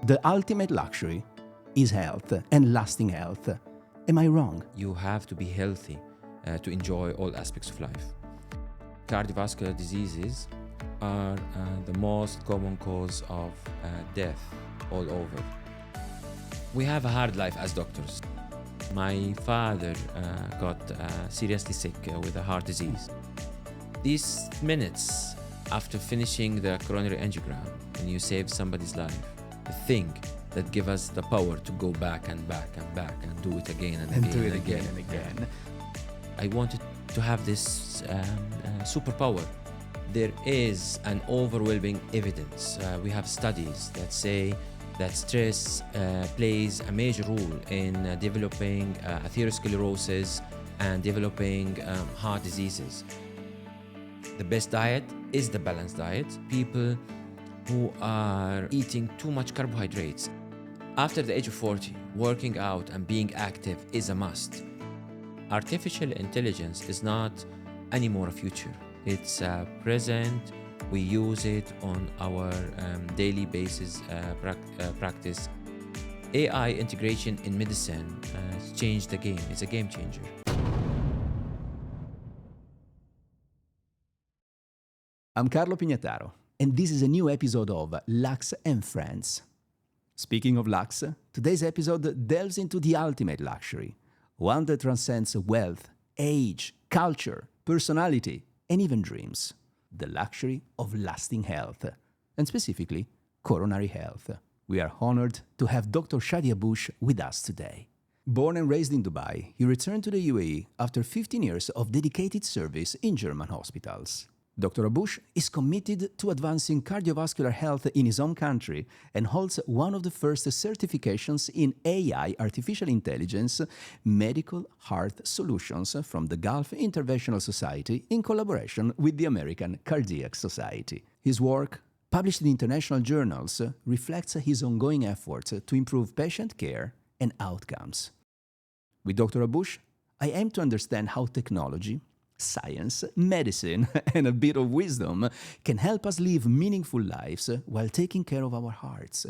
the ultimate luxury is health and lasting health. Am I wrong? You have to be healthy to enjoy all aspects of life. Cardiovascular diseases are the most common cause of death all over. We have a hard life as doctors. My father got seriously sick with a heart disease. These minutes after finishing the coronary angiogram, when you save somebody's life, the thing that gives us the power to go back and back and back and do it again and again do it and again and again. I wanted to have this superpower. There is an overwhelming evidence. We have studies that say that stress plays a major role in developing atherosclerosis and developing heart diseases. The best diet is the balanced diet. People who are eating too much carbohydrates. After the age of 40, working out and being active is a must. Artificial intelligence is not anymore a future. It's a present. We use it on our daily basis practice. AI integration in medicine has changed the game. It's a game changer. I'm Carlo Pignataro, and this is a new episode of Lux and Friends. Speaking of Lux, today's episode delves into the ultimate luxury, one that transcends wealth, age, culture, personality, and even dreams. The luxury of lasting health, and specifically coronary health. We are honored to have Dr. Shady Habboush with us today. Born and raised in Dubai, he returned to the UAE after 15 years of dedicated service in German hospitals. Dr. Habboush is committed to advancing cardiovascular health in his home country and holds one of the first certifications in AI, artificial intelligence, medical heart solutions from the Gulf Interventional Society in collaboration with the American Cardiac Society. His work, published in international journals, reflects his ongoing efforts to improve patient care and outcomes. With Dr. Habboush, I aim to understand how technology, science, medicine, and a bit of wisdom can help us live meaningful lives while taking care of our hearts.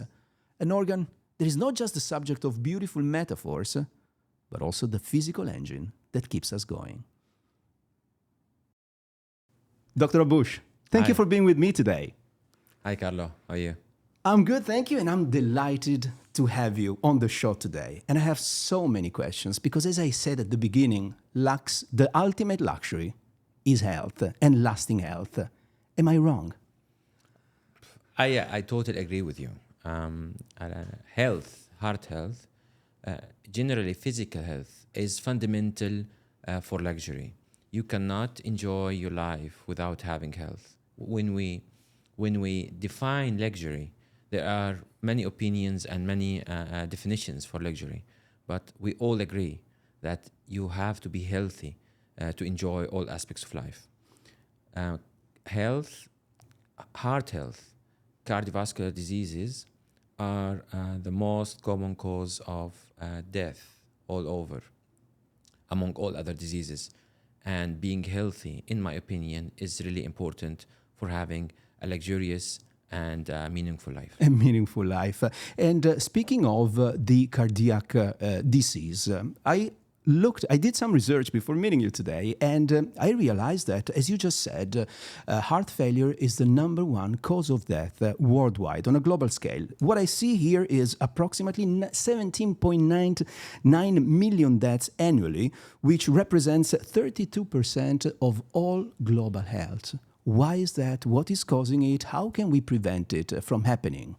An organ that is not just the subject of beautiful metaphors, but also the physical engine that keeps us going. Dr. Habboush, thank you for being with me today. Hi, Carlo. How are you? I'm good, thank you, and I'm delighted to have you on the show today. And I have so many questions because, as I said at the beginning, the ultimate luxury is health and lasting health. Am I wrong? I totally agree with you. Health, heart health, generally physical health is fundamental for luxury. You cannot enjoy your life without having health. When we define luxury, there are many opinions and many definitions for luxury, but we all agree that you have to be healthy to enjoy all aspects of life. Health, heart health, cardiovascular diseases are the most common cause of death all over, among all other diseases. And being healthy, in my opinion, is really important for having a luxurious and meaningful life. A meaningful life. And speaking of the cardiac disease, I did some research before meeting you today, and I realized that, as you just said, heart failure is the number one cause of death worldwide on a global scale. What I see here is approximately 17.99 million deaths annually, which represents 32% of all global health. Why is that? What is causing it? How can we prevent it from happening?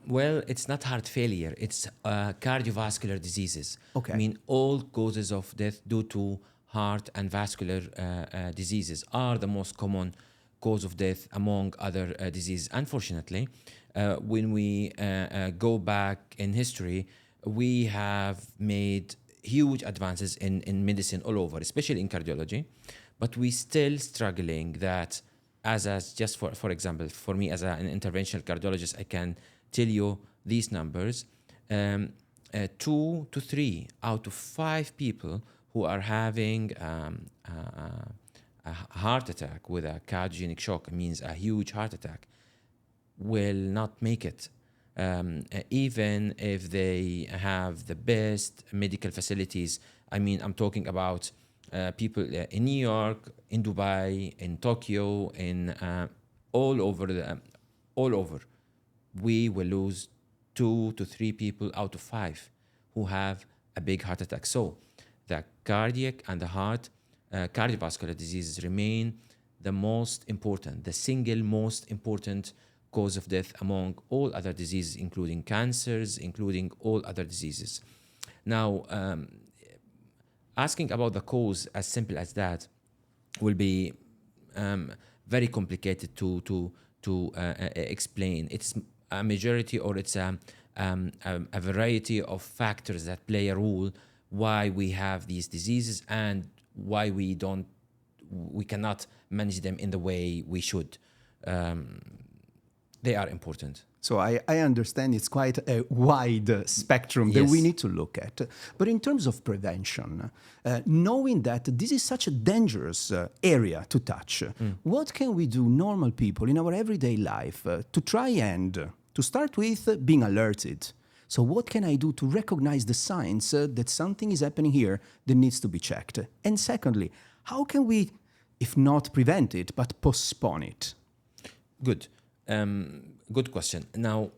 Well, it's not heart failure, it's cardiovascular diseases. Okay. I mean, all causes of death due to heart and vascular diseases are the most common cause of death among other diseases. Unfortunately, when we go back in history, we have made huge advances in medicine all over, especially in cardiology, but we still struggling that just for example, for me as an interventional cardiologist, I can tell you these numbers. 2 to 3 out of 5 people who are having a heart attack with a cardiogenic shock, means a huge heart attack, will not make it. even if they have the best medical facilities. I mean, I'm talking about people in New York, in Dubai, in Tokyo, in all over. We will lose 2 to 3 people out of 5 who have a big heart attack. So the cardiac and the heart cardiovascular diseases remain the most important, the single most important cause of death among all other diseases, including cancers, including all other diseases. Now, asking about the cause as simple as that will be very complicated to explain. It's a majority, or it's a variety of factors that play a role why we have these diseases and why we cannot manage them in the way we should. They are important. So I understand it's quite a wide spectrum that we need to look at. But in terms of prevention, knowing that this is such a dangerous area to touch, what can we do, normal people, in our everyday life to try and, to start with, being alerted? So what can I do to recognize the signs that something is happening here that needs to be checked? And secondly, how can we, if not prevent it, but postpone it? Good. Good question. Now,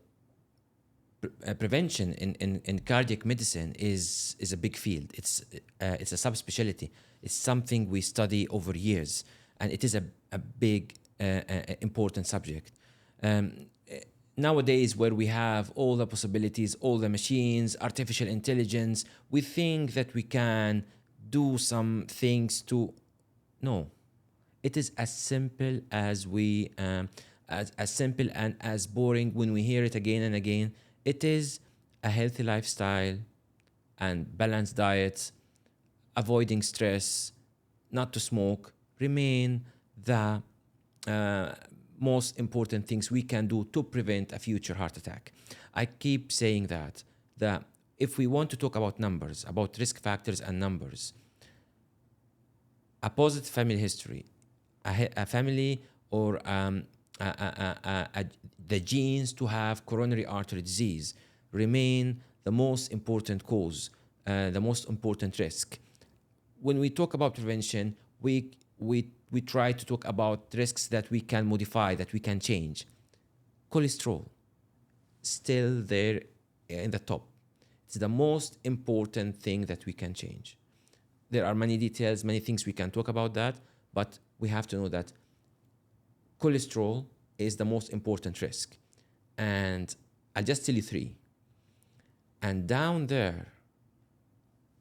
prevention in cardiac medicine is a big field. It's a subspecialty. It's something we study over years, and it is a big, important subject. Nowadays, where we have all the possibilities, all the machines, artificial intelligence, we think that we can do some things to... No. It is as simple as as simple and as boring when we hear it again and again. It is a healthy lifestyle and balanced diet, avoiding stress, not to smoke, remain the most important things we can do to prevent a future heart attack. I keep saying that if we want to talk about numbers, about risk factors and numbers, a positive family history, a family or the genes to have coronary artery disease remain the most important cause, the most important risk. When we talk about prevention, we try to talk about risks that we can modify, that we can change. Cholesterol, still there in the top. It's the most important thing that we can change. There are many details, many things we can talk about that, but we have to know that cholesterol is the most important risk. And I'll just tell you 3. And down there,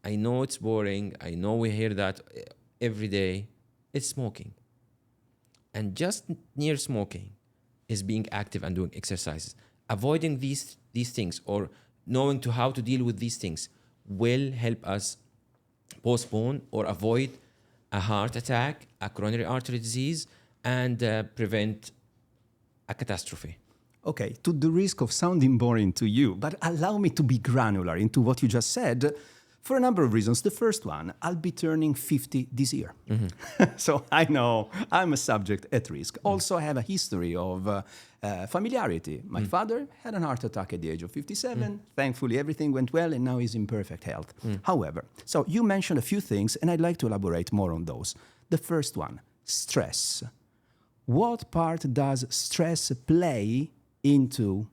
I know it's boring, I know we hear that every day, it's smoking. And just near smoking is being active and doing exercises. Avoiding these things, or knowing to how to deal with these things, will help us postpone or avoid a heart attack, a coronary artery disease, and prevent a catastrophe. Okay, to the risk of sounding boring to you, but allow me to be granular into what you just said for a number of reasons. The first one, I'll be turning 50 this year. So I know I'm a subject at risk. Also, I have a history of familiarity. My father had an heart attack at the age of 57. Thankfully, everything went well, and now he's in perfect health. However, so you mentioned a few things, and I'd like to elaborate more on those. The first one, stress. What part does stress play into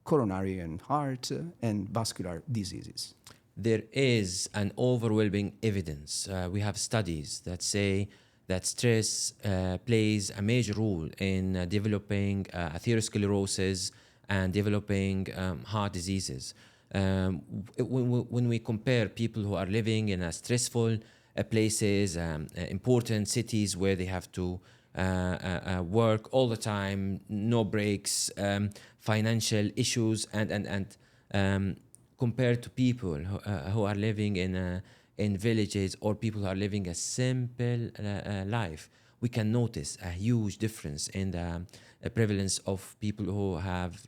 coronary and heart and vascular diseases? There is an overwhelming evidence. We have studies that say that stress plays a major role in developing atherosclerosis and developing heart diseases. When we compare people who are living in stressful places, important cities where they have to work all the time, no breaks, financial issues, and compared to people who are living in villages, or people who are living a simple life, we can notice a huge difference in the prevalence of people who have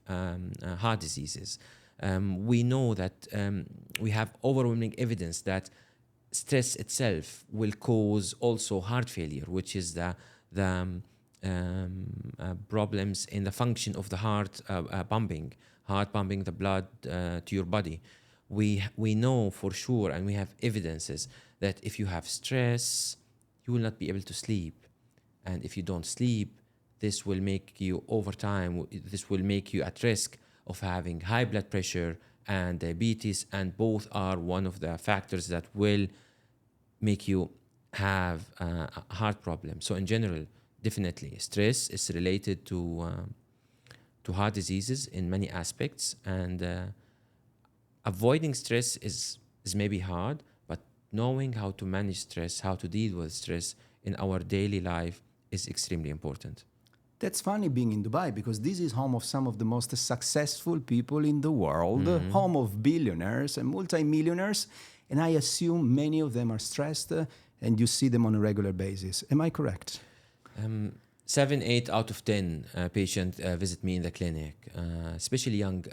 heart diseases. We know that we have overwhelming evidence that stress itself will cause also heart failure, which is the problems in the function of the heart, pumping, heart pumping the blood to your body. We know for sure, and we have evidences that if you have stress, you will not be able to sleep. And if you don't sleep, this will make you, over time, this will make you at risk of having high blood pressure and diabetes, and both are one of the factors that will make you have a heart problem. So in general, definitely, stress is related to heart diseases in many aspects, and avoiding stress is maybe hard, but knowing how to manage stress, how to deal with stress in our daily life is extremely important. That's funny being in Dubai, because this is home of some of the most successful people in the world, home of billionaires and multimillionaires, and I assume many of them are stressed and you see them on a regular basis. Am I correct? 7, 8 out of 10 patients visit me in the clinic, especially young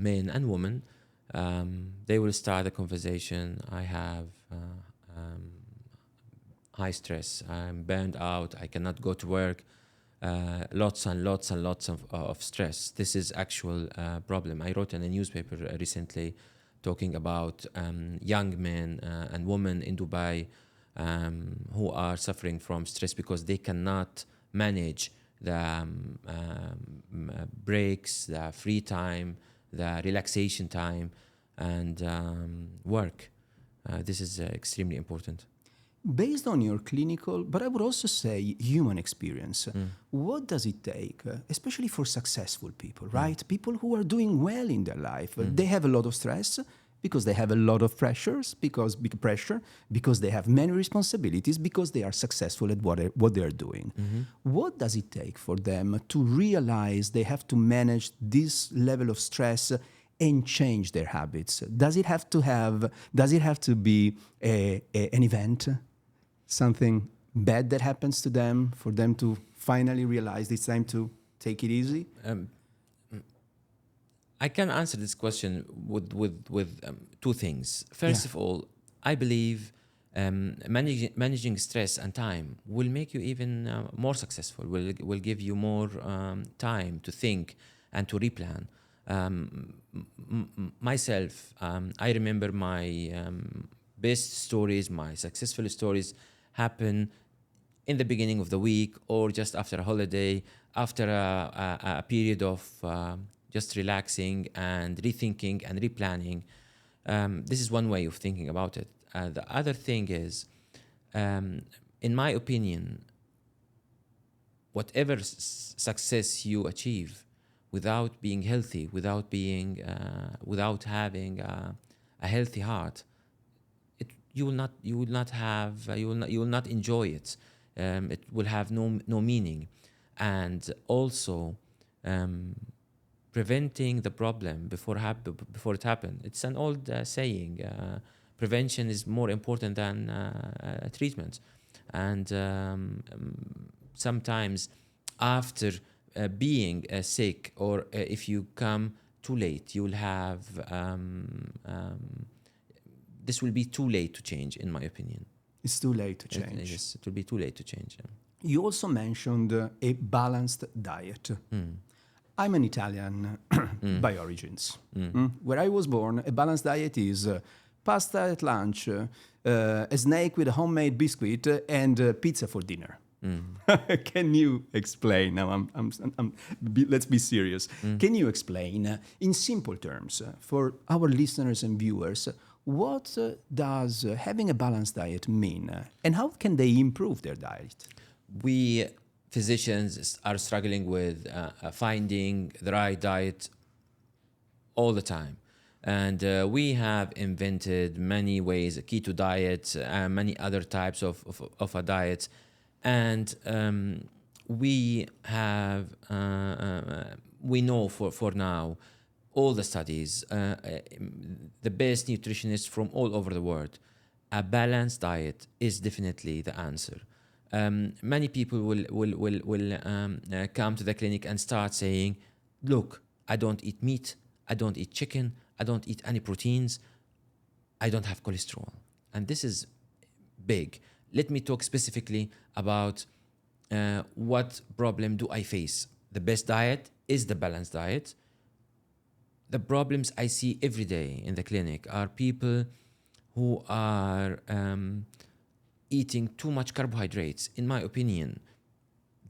men and women. They will start a conversation. I have high stress. I'm burned out. I cannot go to work. Lots and lots and lots of stress. This is actual problem. I wrote in a newspaper recently talking about young men and women in Dubai who are suffering from stress because they cannot manage the breaks, the free time, the relaxation time, and work. This is extremely important. Based on your clinical, but I would also say human experience, what does it take, especially for successful people, right? People who are doing well in their life. They have a lot of stress because they have a lot of pressures, because they have many responsibilities, because they are successful at what they are doing. What does it take for them to realize they have to manage this level of stress and change their habits? Does it have to be an event? Something bad that happens to them for them to finally realize it's time to take it easy? I can answer this question with two things. First of all, I believe managing stress and time will make you even more successful. Will give you more time to think and to replan. Myself, I remember my best stories, my successful stories happen in the beginning of the week or just after a holiday, after a period of just relaxing and rethinking and replanning. This is one way of thinking about it. The other thing is, in my opinion, whatever success you achieve without being healthy, without having a healthy heart, you will not enjoy it. It will have no meaning, and also preventing the problem before it happens. It's an old saying: prevention is more important than treatment. And sometimes after being sick, or if you come too late, you will have this will be too late to change, in my opinion. It's too late to change. Yes, it will be too late to change. You also mentioned a balanced diet. I'm an Italian by origins. Where I was born, a balanced diet is pasta at lunch, a snake with a homemade biscuit, and pizza for dinner. Can you explain? Now, let's be serious. Can you explain in simple terms for our listeners and viewers, what does having a balanced diet mean, and how can they improve their diet? We physicians are struggling with finding the right diet all the time. And we have invented many ways, a keto diet, many other types of a diet. And we have, we know for now, all the studies, the best nutritionists from all over the world, a balanced diet is definitely the answer. Many people will come to the clinic and start saying, look, I don't eat meat, I don't eat chicken, I don't eat any proteins, I don't have cholesterol. And this is big. Let me talk specifically about what problem do I face. The best diet is the balanced diet. the problems I see every day in the clinic are people who are eating too much carbohydrates. In my opinion,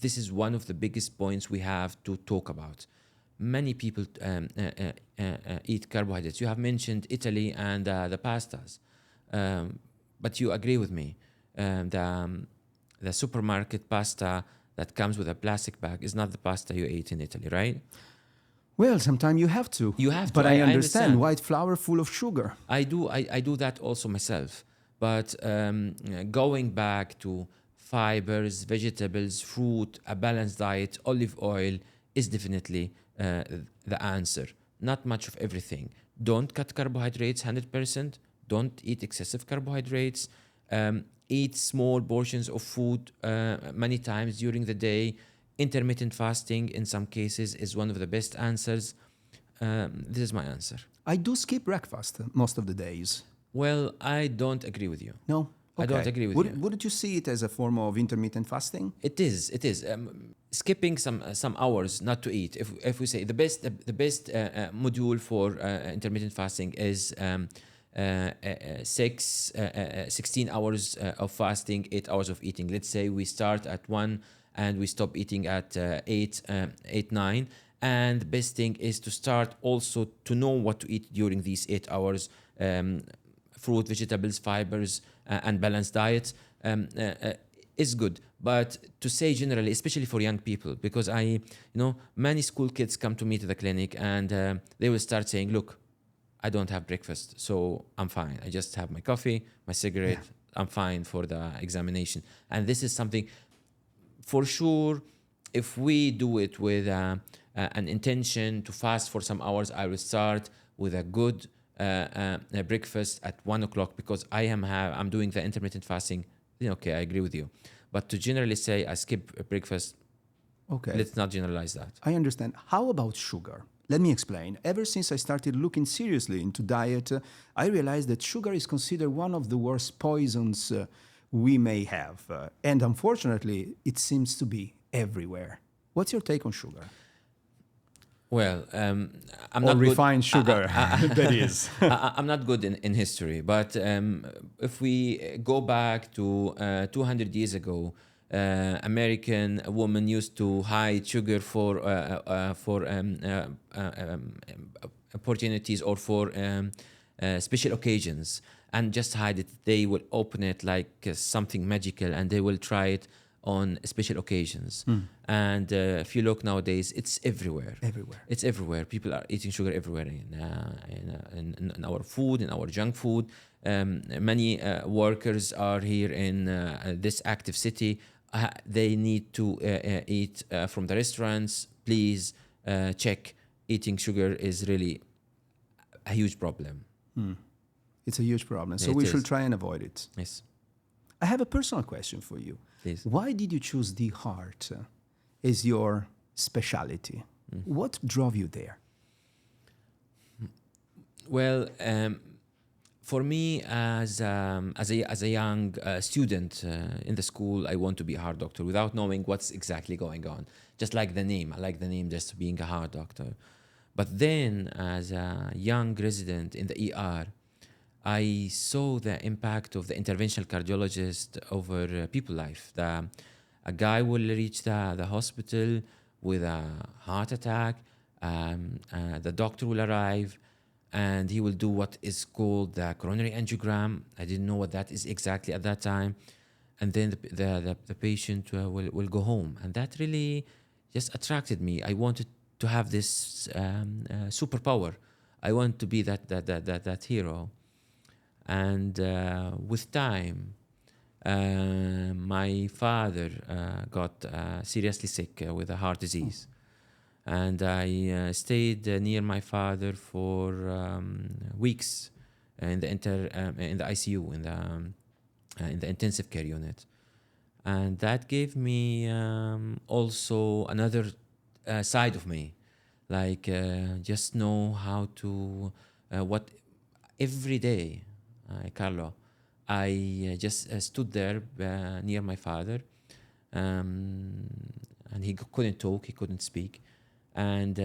this is one of the biggest points we have to talk about. Many people eat carbohydrates. You have mentioned Italy and the pastas, but you agree with me. The supermarket pasta that comes with a plastic bag is not the pasta you ate in Italy, right? Well, sometimes you have to. You have to. But I understand. understand. White flour full of sugar. I do that also myself. But going back to fibers, vegetables, fruit, a balanced diet, olive oil is definitely the answer. Not much of everything. Don't cut carbohydrates 100%. Don't eat excessive carbohydrates. Eat small portions of food many times during the day. Intermittent fasting in some cases is one of the best answers. This is my answer. I do skip breakfast most of the days. Well, I don't agree with you. No? I don't agree with you. Wouldn't you see it as a form of intermittent fasting? It is. Skipping some hours not to eat. If we say the best module for intermittent fasting is 16 hours of fasting, 8 hours of eating. Let's say we start at 1 and we stop eating at 8, 9. And the best thing is to start also to know what to eat during these 8 hours. Fruit, vegetables, fibers, and balanced diets is good. But to say generally, especially for young people, because many school kids come to me to the clinic and they will start saying, look, I don't have breakfast, so I'm fine. I just have my coffee, my cigarette. Yeah. I'm fine for the examination. And this is something, for sure, if we do it with an intention to fast for some hours, I will start with a good breakfast at 1 o'clock because I'm doing the intermittent fasting. Okay, I agree with you. But to generally say I skip breakfast, okay, let's not generalize that. I understand. How about sugar? Let me explain. Ever since I started looking seriously into diet, I realized that sugar is considered one of the worst poisons we may have. And unfortunately, it seems to be everywhere. What's your take on sugar? Well, I'm not refined good. Sugar, that is. I'm not good in history, but if we go back to 200 years ago, American women used to hide sugar for opportunities or for special occasions, and just hide it. They will open it like something magical, and they will try it on special occasions. And if you look nowadays, it's everywhere. It's everywhere. People are eating sugar everywhere in our food, in our junk food. Many workers are here in this active city. They need to eat from the restaurants. Please check. Eating sugar is really a huge problem. It's a huge problem. So we should try and avoid it. Yes. I have a personal question for you. Please. Why did you choose the heart as your specialty? What drove you there? Well, for me, as a young student in the school, I want to be a heart doctor without knowing what's exactly going on. Just like the name, I like the name, just being a heart doctor. But then, as a young resident in the ER, I saw the impact of the interventional cardiologist over people's life. A guy will reach the hospital with a heart attack. The doctor will arrive, and he will do what is called the coronary angiogram. I didn't know what that is exactly at that time. And then the patient will go home. And that really just attracted me. I wanted to have this superpower. I want to be that hero. And with time, my father got seriously sick with a heart disease. And I stayed near my father for weeks in the ICU, in the intensive care unit. And that gave me also another side of me, like just know how to, what every day, Carlo, I just stood there near my father, and he couldn't talk, he couldn't speak. And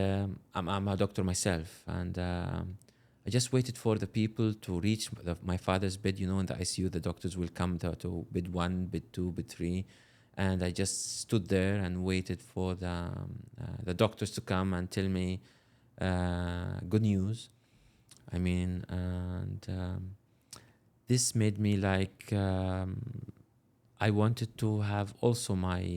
I'm a doctor myself, and I just waited for the people to reach my father's bed. In the ICU, the doctors will come to bed 1, bed 2, bed 3, and I just stood there and waited for the doctors to come and tell me good news. I mean, and this made me like I wanted to have also my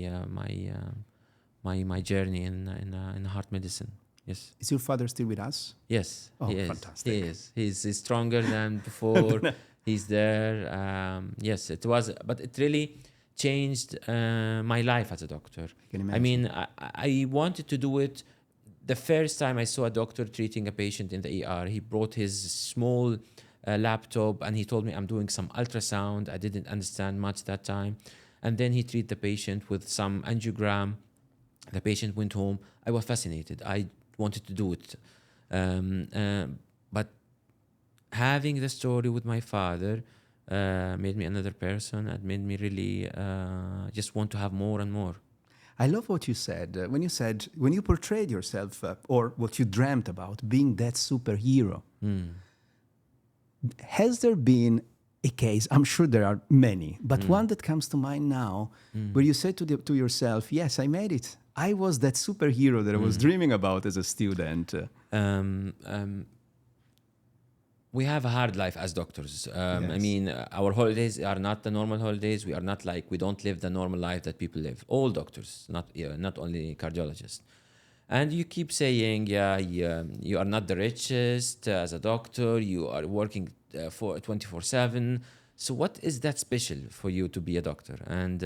journey in heart medicine. Yes. Is your father still with us? Yes. Oh, he is. fantastic. He is. He's stronger than before. He's there. Yes, it was, but it really changed my life as a doctor. Can I imagine. mean, I wanted to do it. The first time I saw a doctor treating a patient in the ER, he brought his small laptop and he told me I'm doing some ultrasound. I didn't understand much that time. And then he treated the patient with some angiogram. The patient went home. I was fascinated. I wanted to do it. But having the story with my father made me another person and made me really just want to have more and more. I love what you said. When you portrayed yourself or what you dreamt about, being that superhero. Has there been a case, I'm sure there are many, but one that comes to mind now, where you said to yourself, yes, I made it. I was that superhero that I was dreaming about as a student. We have a hard life as doctors. I Yes. mean, our holidays are not the normal holidays. We are not like, we don't live the normal life that people live. All doctors, not only cardiologists. And you keep saying, you are not the richest as a doctor. You are working for 24/7. So what is that special for you to be a doctor? And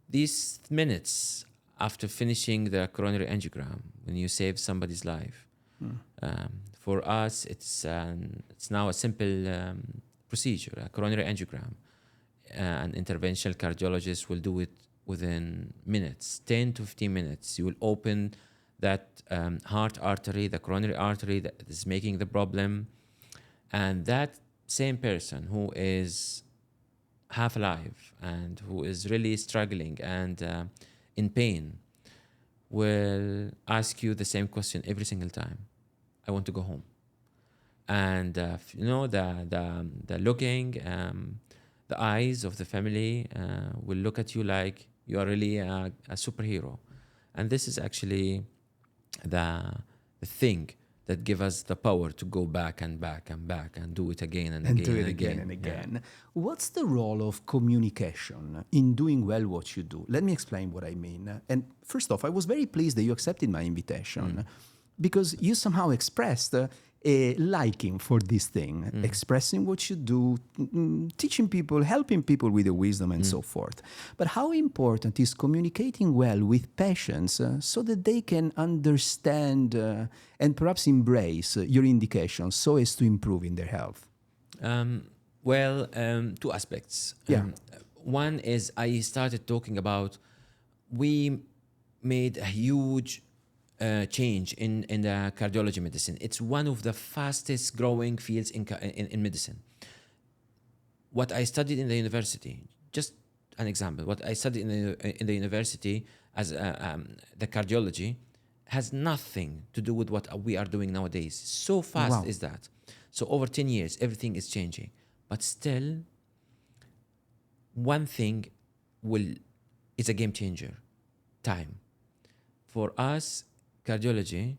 these minutes after finishing the coronary angiogram, when you save somebody's life, for us, it's now a simple procedure, a coronary angiogram. An interventional cardiologist will do it within minutes, 10 to 15 minutes. You will open that heart artery, the coronary artery that is making the problem. And that same person who is half alive and who is really struggling and in pain will ask you the same question every single time. I want to go home. And the looking, the eyes of the family will look at you like you are really a superhero. And this is actually the thing that give us the power to go back and back and back and do it again and again do it and again and Yeah. again. What's the role of communication in doing well what you do? Let me explain what I mean. And first off, I was very pleased that you accepted my invitation because you somehow expressed a liking for this thing, expressing what you do, teaching people, helping people with the wisdom and so forth. But how important is communicating well with patients so that they can understand and perhaps embrace your indications so as to improve in their health? Two aspects. Yeah. One is I started talking about we made a huge change in the cardiology medicine. It's one of the fastest growing fields in medicine. What I studied in the university, just an example, what I studied in the university as the cardiology has nothing to do with what we are doing nowadays. So fast Wow. is that. So over 10 years, everything is changing. But still, one thing is a game changer, time. For us, cardiology,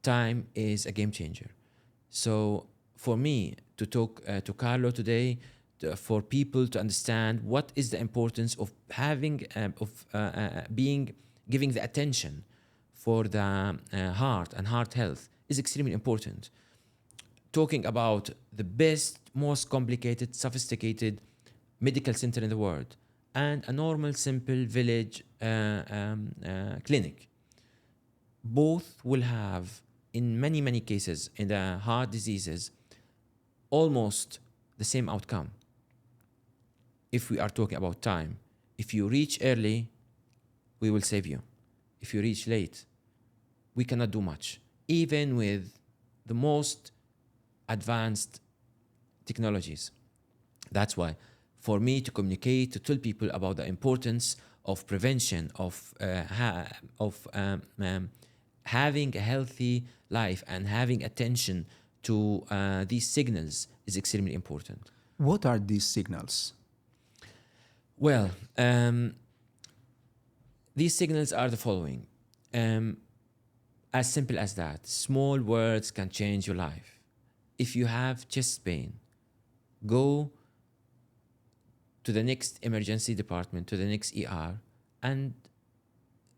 time is a game changer. So for me to talk to Carlo today, for people to understand what is the importance of giving the attention for the heart and heart health is extremely important. Talking about the best, most complicated, sophisticated medical center in the world and a normal, simple village clinic. Both will have, in many, many cases, in the heart diseases, almost the same outcome. If we are talking about time, if you reach early, we will save you. If you reach late, we cannot do much, even with the most advanced technologies. That's why, for me to communicate, to tell people about the importance of prevention, of having a healthy life and having attention to these signals is extremely important. What are these signals? Well, these signals are the following. As simple as that. Small words can change your life. If you have chest pain, go to the next emergency department, to the next ER, and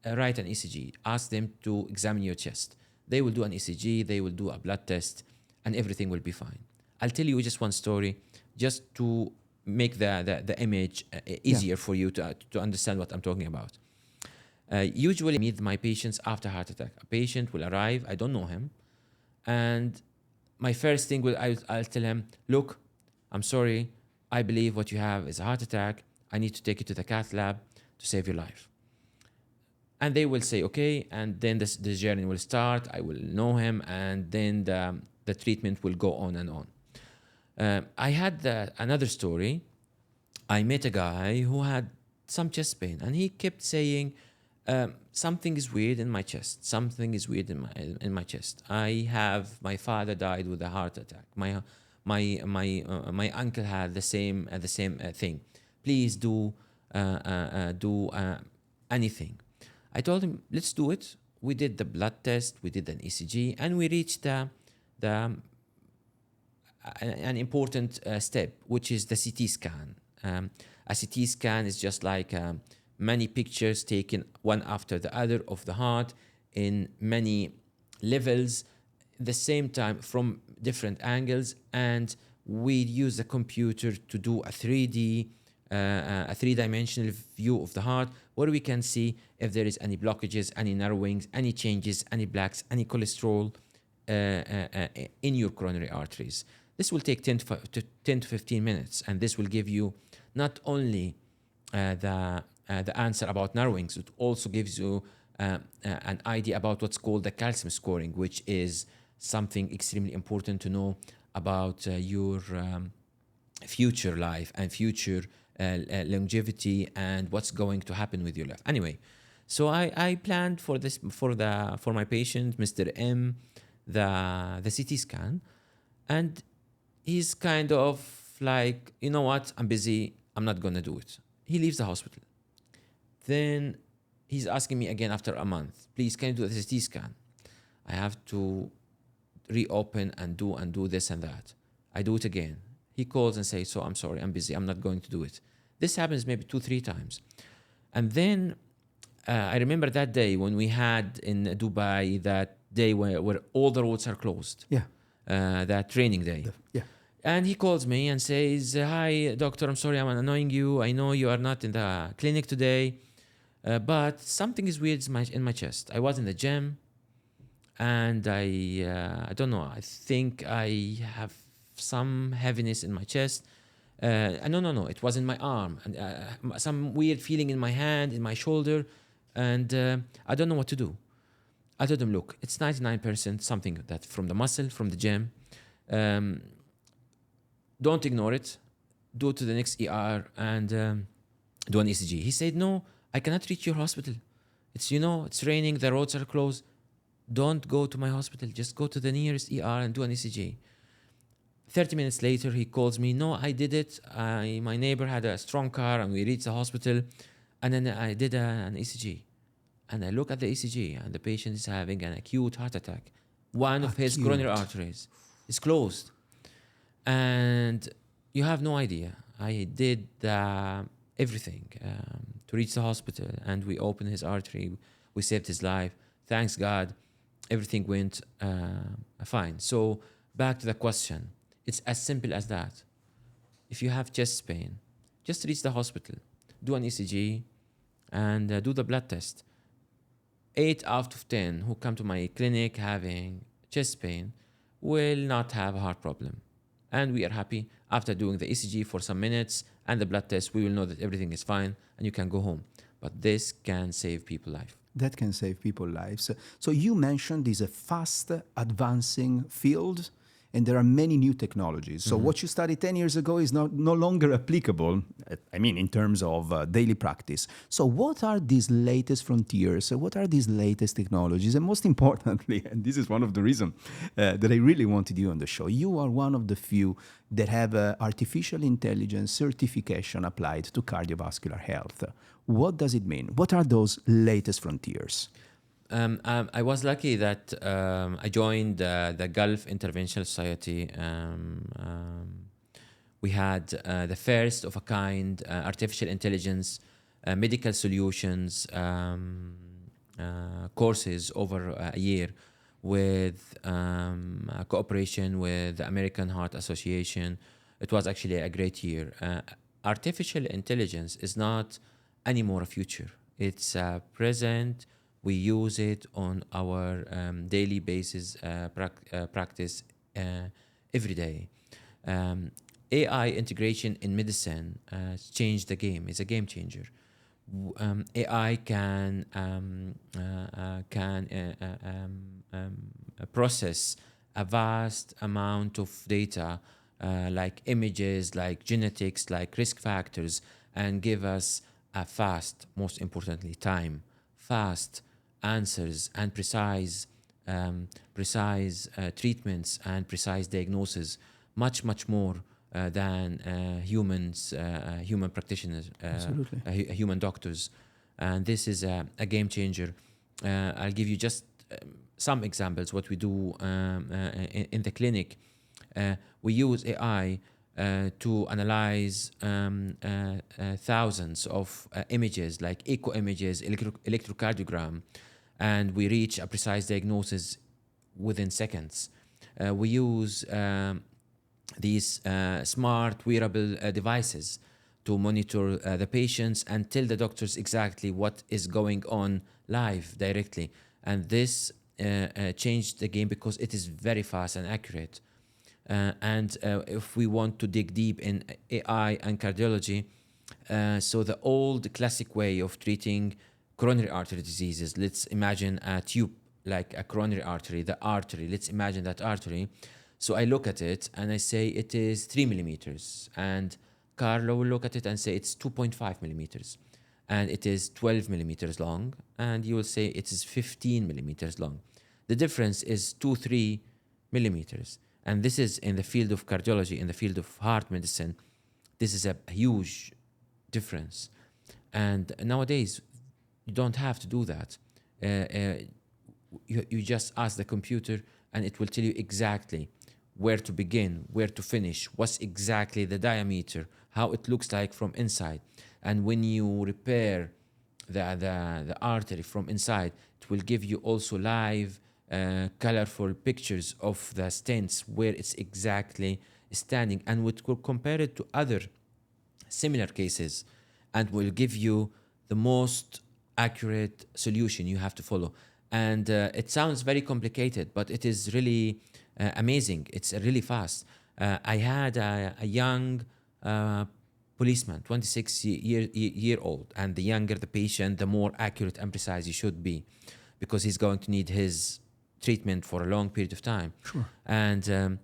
write an ECG. Ask them to examine your chest. They will do an ECG, they will do a blood test, and everything will be fine. I'll tell you just one story, just to make the image easier for you to understand what I'm talking about. Usually I meet my patients after heart attack. A patient will arrive, I don't know him, and my first thing I'll tell him, look, I'm sorry, I believe what you have is a heart attack. I need to take you to the cath lab to save your life. And they will say, okay, and then the journey will start. I will know him, and then the treatment will go on and on. I had another story. I met a guy who had some chest pain, and he kept saying, something is weird in my chest. Something is weird in my chest. My father died with a heart attack. My uncle had the same thing. Please do anything. I told him, let's do it. We did the blood test, we did an ECG, and we reached an important step, which is the CT scan. A CT scan is just like many pictures taken one after the other of the heart in many levels, the same time from different angles, and we use the computer to do a 3D, a three-dimensional view of the heart, where we can see if there is any blockages, any narrowings, any changes, any plaques, any cholesterol in your coronary arteries. This will take 10 to 15 minutes, and this will give you not only the answer about narrowings, it also gives you an idea about what's called the calcium scoring, which is something extremely important to know about your future life and future longevity and what's going to happen with your life. Anyway, so I planned for this for my patient, Mr. M, the CT scan, and he's kind of like, you know what, I'm busy, I'm not gonna do it. He leaves the hospital. Then he's asking me again after a month, please, can you do the CT scan? I have to reopen and do this and that. I do it again. He calls and says, so I'm sorry, I'm busy, I'm not going to do it. This happens maybe 2-3 times. And then I remember that day when we had in Dubai, that day where all the roads are closed. Yeah. That training day. Yeah. And he calls me and says, hi, doctor, I'm sorry I'm annoying you. I know you are not in the clinic today, but something is weird in my chest. I was in the gym, and I don't know, I think I have some heaviness in my chest. No, it was in my arm, and some weird feeling in my hand, in my shoulder, and I don't know what to do. I told him, look, it's 99% something that from the muscle, from the gym. Don't ignore it. Go to the next ER and do an ECG. He said, no, I cannot reach your hospital. It's raining, the roads are closed. Don't go to my hospital. Just go to the nearest ER and do an ECG. 30 minutes later, he calls me. No, I did it. My neighbor had a strong car and we reached the hospital. And then I did an ECG. And I look at the ECG and the patient is having an acute heart attack. One of his coronary arteries is closed. And you have no idea. I did everything to reach the hospital, and we opened his artery. We saved his life. Thanks God, everything went fine. So back to the question. It's as simple as that. If you have chest pain, just reach the hospital, do an ECG, and do the blood test. 8 out of 10 who come to my clinic having chest pain will not have a heart problem. And we are happy. After doing the ECG for some minutes and the blood test, we will know that everything is fine and you can go home. But this can save people's life. That can save people's lives. So you mentioned this a fast advancing field, and there are many new technologies. So what you studied 10 years ago is no longer applicable, I mean, in terms of daily practice. So what are these latest frontiers? What are these latest technologies? And most importantly, and this is one of the reasons that I really wanted you on the show, you are one of the few that have artificial intelligence certification applied to cardiovascular health. What does it mean? What are those latest frontiers? I was lucky that I joined the Gulf Interventional Society. We had the first of a kind artificial intelligence medical solutions courses over a year with a cooperation with the American Heart Association. It was actually a great year. Artificial intelligence is not anymore a future. It's present. We use it on our daily basis practice every day. AI integration in medicine changed the game. It's a game changer. AI can process a vast amount of data, like images, like genetics, like risk factors, and give us a fast, most importantly, fast answers and precise treatments and precise diagnosis, much more than human practitioners, human doctors. And this is a game changer. I'll give you just some examples. What we do in the clinic, we use AI to analyze thousands of images, like echo images, electrocardiogram, and we reach a precise diagnosis within seconds. We use these smart wearable devices to monitor the patients and tell the doctors exactly what is going on live directly. And this changed the game because it is very fast and accurate. And if we want to dig deep in AI and cardiology, so the old classic way of treating coronary artery diseases, let's imagine a tube like a coronary artery, the artery, let's imagine that artery. So I look at it and I say it is 3 millimeters, and Carlo will look at it and say it's 2.5 millimeters, and it is 12 millimeters long, and you will say it is 15 millimeters long. The difference is 2-3 millimeters. And this is in the field of cardiology, in the field of heart medicine. This is a huge difference. And nowadays, you don't have to do that. You just ask the computer and it will tell you exactly where to begin, where to finish, what's exactly the diameter, how it looks like from inside. And when you repair the artery from inside, it will give you also live colorful pictures of the stents where it's exactly standing, and we will compare it to other similar cases and will give you the most accurate solution you have to follow. And it sounds very complicated, but it is really amazing. It's really fast. I had a young policeman, 26 year old, and the younger the patient, the more accurate and precise he should be, because he's going to need his treatment for a long period of time. Sure. And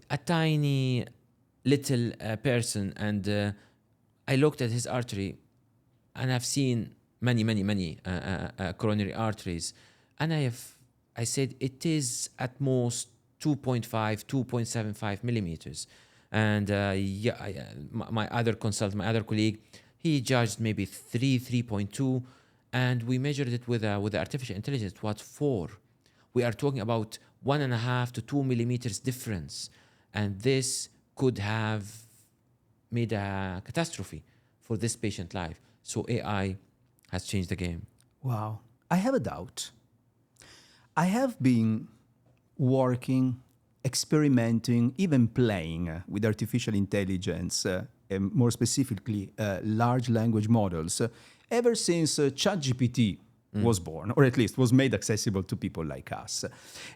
a tiny little person, and I looked at his artery, and I've seen many coronary arteries, and I said it is at most 2.75 millimeters. And my other consultant, my other colleague, he judged maybe 3.2, and we measured it with artificial intelligence. It was 4. We are talking about 1.5 to 2 millimeters difference, and this could have made a catastrophe for this patient life. So AI has changed the game. Wow. I have a doubt. I have been working, experimenting, even playing with artificial intelligence, and more specifically, large language models, ever since ChatGPT was born, or at least was made accessible to people like us.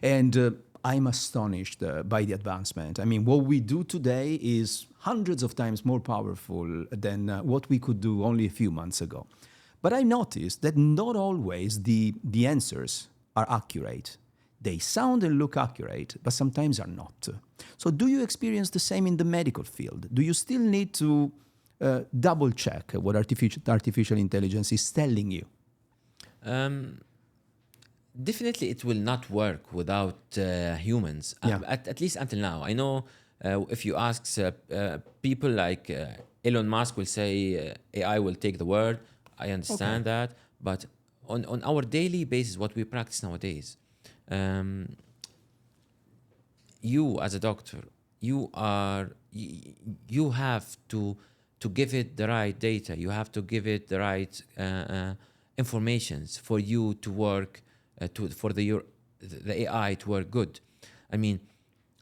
And I'm astonished by the advancement. I mean, what we do today is hundreds of times more powerful than what we could do only a few months ago. But I noticed that not always the answers are accurate. They sound and look accurate, but sometimes are not. So do you experience the same in the medical field? Do you still need to double check what artificial intelligence is telling you? Definitely, it will not work without humans, Yeah. at least until now. I know if you ask people like Elon Musk will say AI will take the world. I understand that. But on our daily basis, what we practice nowadays, you as a doctor, you have to give it the right data. You have to give it the right informations for you to work, for the AI to work good. I mean,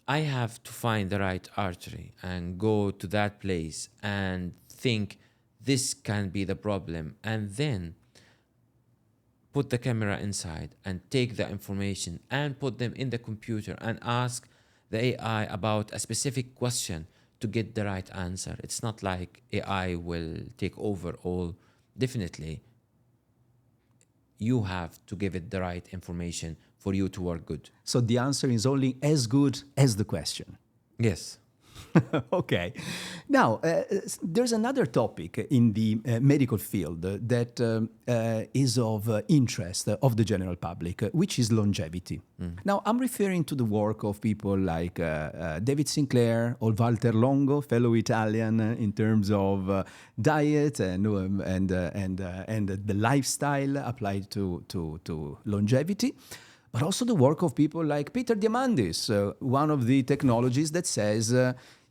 I have to find the right artery and go to that place and think this can be the problem, and then put the camera inside and take the information and put them in the computer and ask the AI about a specific question to get the right answer. It's not like AI will take over all. Definitely, you have to give it the right information for you to work good. So the answer is only as good as the question. Yes. Okay. Now, there's another topic in the medical field that is of interest of the general public, which is longevity. Now, I'm referring to the work of people like David Sinclair or Walter Longo, fellow Italian, in terms of diet and the lifestyle applied to longevity. But also the work of people like Peter Diamandis, one of the technologies that says,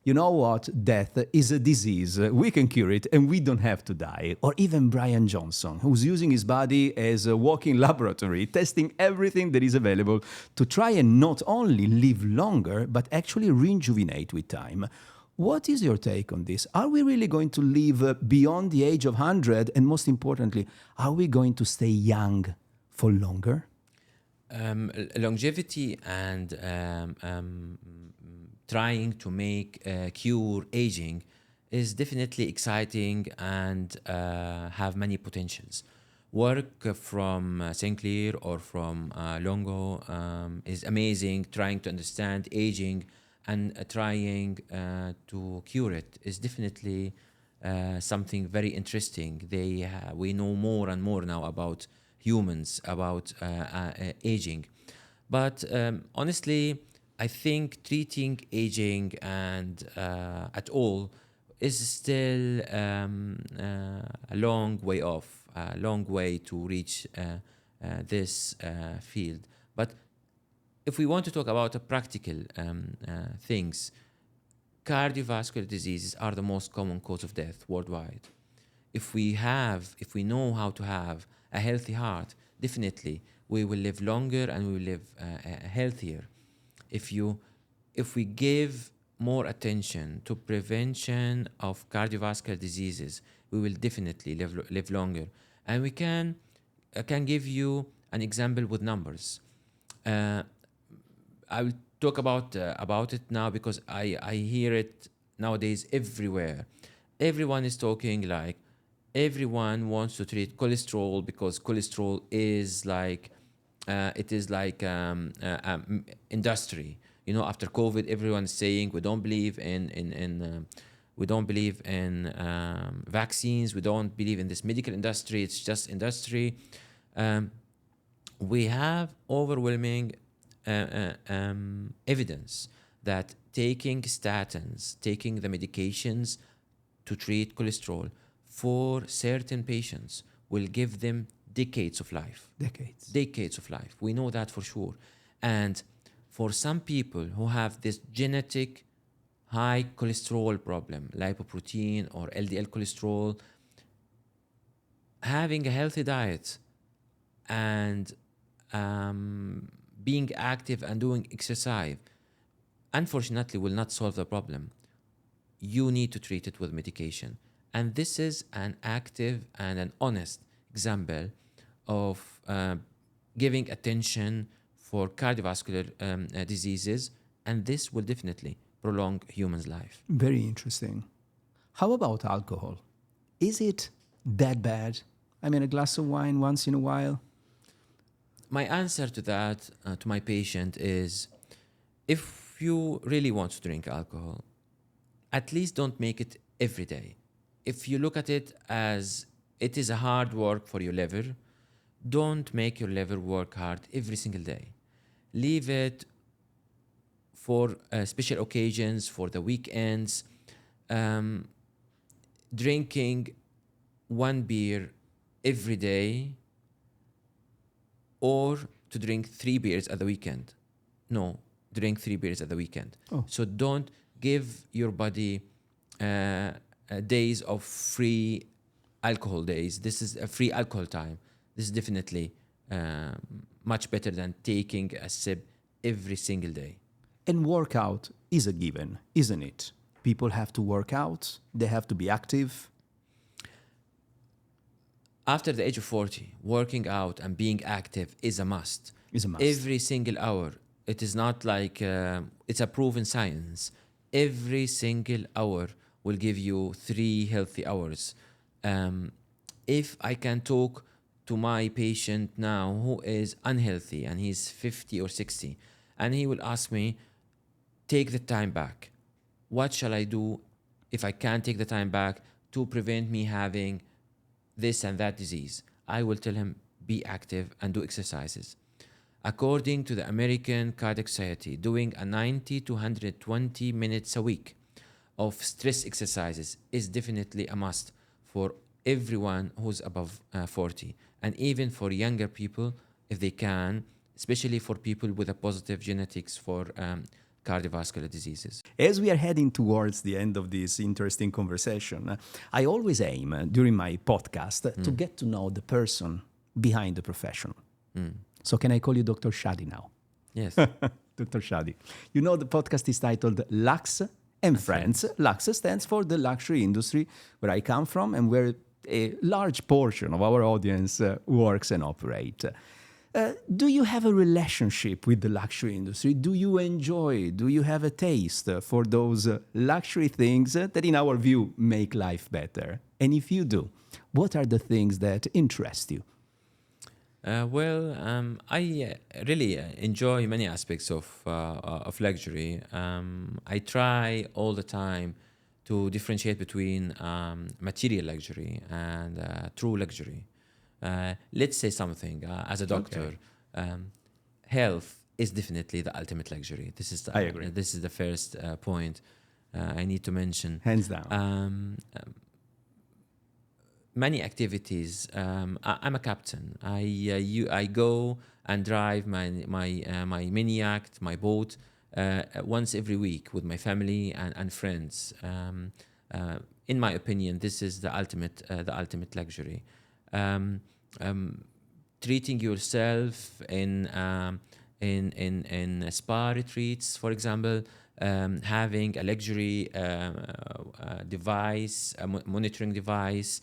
you know what, death is a disease, we can cure it and we don't have to die. Or even Brian Johnson, who's using his body as a walking laboratory, testing everything that is available to try and not only live longer, but actually rejuvenate with time. What is your take on this? Are we really going to live beyond the age of 100? And most importantly, are we going to stay young for longer? Longevity and trying to make cure aging is definitely exciting and have many potentials. Work from Sinclair or from Longo is amazing. Trying to understand aging and trying to cure it is definitely something very interesting. We know more and more now about humans, about aging. But honestly, I think treating aging and at all is still a long way off, a long way to reach this field. But if we want to talk about practical things, cardiovascular diseases are the most common cause of death worldwide. If we know how to have a healthy heart, definitely we will live longer and we will live healthier. If we give more attention to prevention of cardiovascular diseases, we will definitely live longer. And we can give you an example with numbers. I will talk about it now because I hear it nowadays everywhere. Everyone is talking like everyone wants to treat cholesterol because cholesterol is like industry. You know, after COVID, everyone's saying we don't believe in vaccines. We don't believe in this medical industry. It's just industry. We have overwhelming evidence that taking statins, taking the medications to treat cholesterol for certain patients will give them decades of life. Decades of life. We know that for sure. And for some people who have this genetic high cholesterol problem, lipoprotein or LDL cholesterol, having a healthy diet and being active and doing exercise, unfortunately, will not solve the problem. You need to treat it with medication. And this is an active and an honest example of giving attention for cardiovascular diseases, and this will definitely prolong humans' life. Very interesting. How about alcohol? Is it that bad? I mean, a glass of wine once in a while? my answer to that, to my patient, is if you really want to drink alcohol, at least don't make it every day. If you look at it as it is a hard work for your liver, don't make your liver work hard every single day. Leave it for special occasions, for the weekends. Drinking one beer every day, or to drink 3 beers at the weekend. No, drink 3 beers at the weekend. Oh. So don't give your body days of free alcohol days. This is a free alcohol time. This is definitely much better than taking a sip every single day. And workout is a given, isn't it? People have to work out, they have to be active. After the age of 40, working out and being active is a must. Is a must. Every single hour. It is not like it's a proven science. Every single hour will give you 3 healthy hours. If I can talk to my patient now who is unhealthy and he's 50 or 60, and he will ask me, take the time back. What shall I do if I can't take the time back to prevent me having this and that disease? I will tell him, be active and do exercises. According to the American Cardiac Society, doing a 90 to 120 minutes a week of stress exercises is definitely a must for everyone who's above 40, and even for younger people if they can, especially for people with a positive genetics for cardiovascular diseases. As we are heading towards the end of this interesting conversation, I always aim during my podcast to get to know the person behind the profession. So can I call you Dr. Shady now? Yes. Dr. Shady. You know, the podcast is titled Lux and Friends. Lux stands for the luxury industry where I come from and where a large portion of our audience works and operates. Do you have a relationship with the luxury industry? Do you enjoy? Do you have a taste for those luxury things that, in our view, make life better? And if you do, what are the things that interest you? I really enjoy many aspects of luxury. I try all the time to differentiate between material luxury and true luxury. Let's say something as a doctor. Health is definitely the ultimate luxury. I agree. This is the first point I need to mention. Hands down. Many activities. I'm a captain. I go and drive my mini yacht, my boat, once every week with my family and friends. In my opinion, this is the ultimate luxury. Treating yourself in spa retreats, for example, having a luxury device, a monitoring device,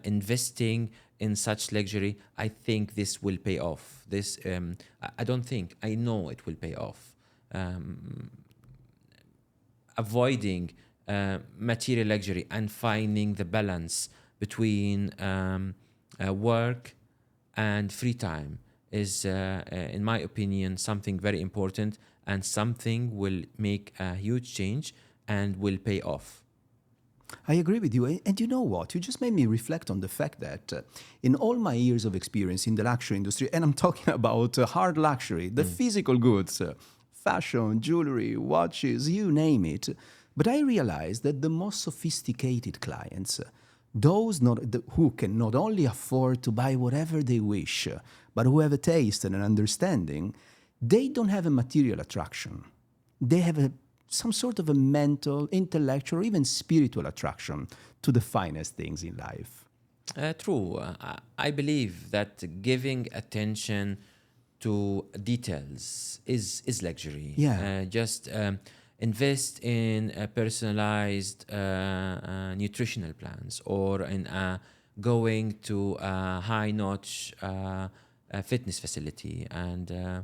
investing in such luxury, I think this will pay off. I know it will pay off. Avoiding material luxury and finding the balance between work and free time is, in my opinion, something very important and something will make a huge change and will pay off. I agree with you. And you know what? You just made me reflect on the fact that in all my years of experience in the luxury industry, and I'm talking about hard luxury, the physical goods, fashion, jewelry, watches, you name it. But I realized that the most sophisticated clients, those who can not only afford to buy whatever they wish, but who have a taste and an understanding, they don't have a material attraction. They have some sort of a mental, intellectual, or even spiritual attraction to the finest things in life. True. I believe that giving attention to details is luxury. Yeah. Just invest in personalized nutritional plans, or in going to a high-notch fitness facility, and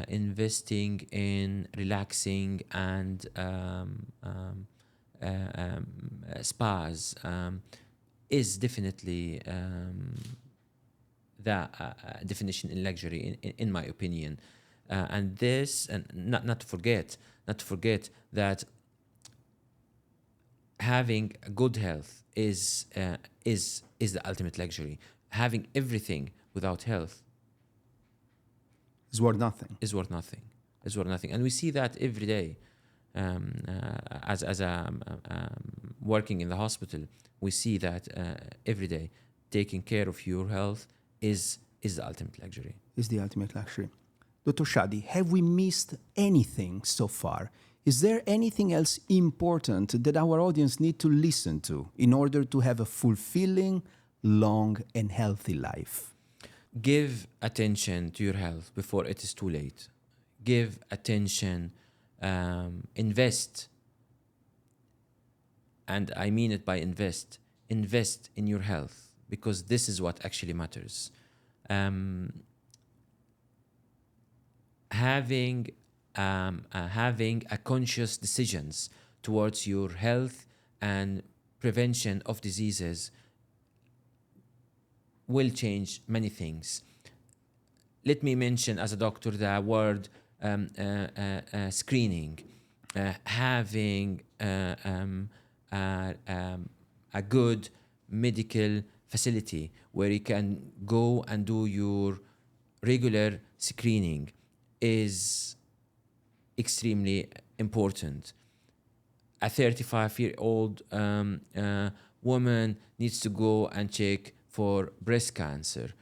investing in relaxing and spas is definitely definition in luxury, in my opinion. And this, and not to forget that having good health is the ultimate luxury. Having everything without health It's worth nothing. is worth nothing. Is worth nothing, and we see that every day. As working in the hospital, we see that every day. Taking care of your health is the ultimate luxury. Is the ultimate luxury. Dr. Shady, have we missed anything so far? Is there anything else important that our audience need to listen to in order to have a fulfilling, long, and healthy life? Give attention to your health before it is too late. Give attention, invest, and I mean it by invest in your health, because this is what actually matters. Having a conscious decisions towards your health and prevention of diseases will change many things. Let me mention as a doctor the word screening. Having a good medical facility where you can go and do your regular screening is extremely important. A 35-year-old woman needs to go and check for breast cancer.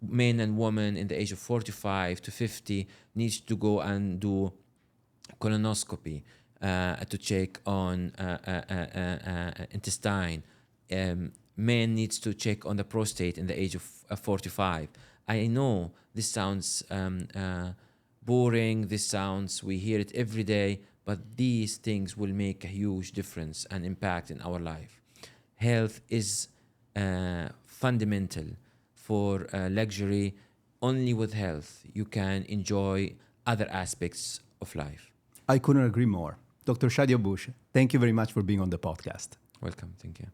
Men and women in the age of 45 to 50 needs to go and do colonoscopy to check on intestine. Men needs to check on the prostate in the age of 45. I know this sounds boring, we hear it every day, but these things will make a huge difference and impact in our life. Health is fundamental for luxury. Only with health you can enjoy other aspects of life. I couldn't agree more. Dr. Shady Habboush, thank you very much for being on the podcast. Welcome, thank you.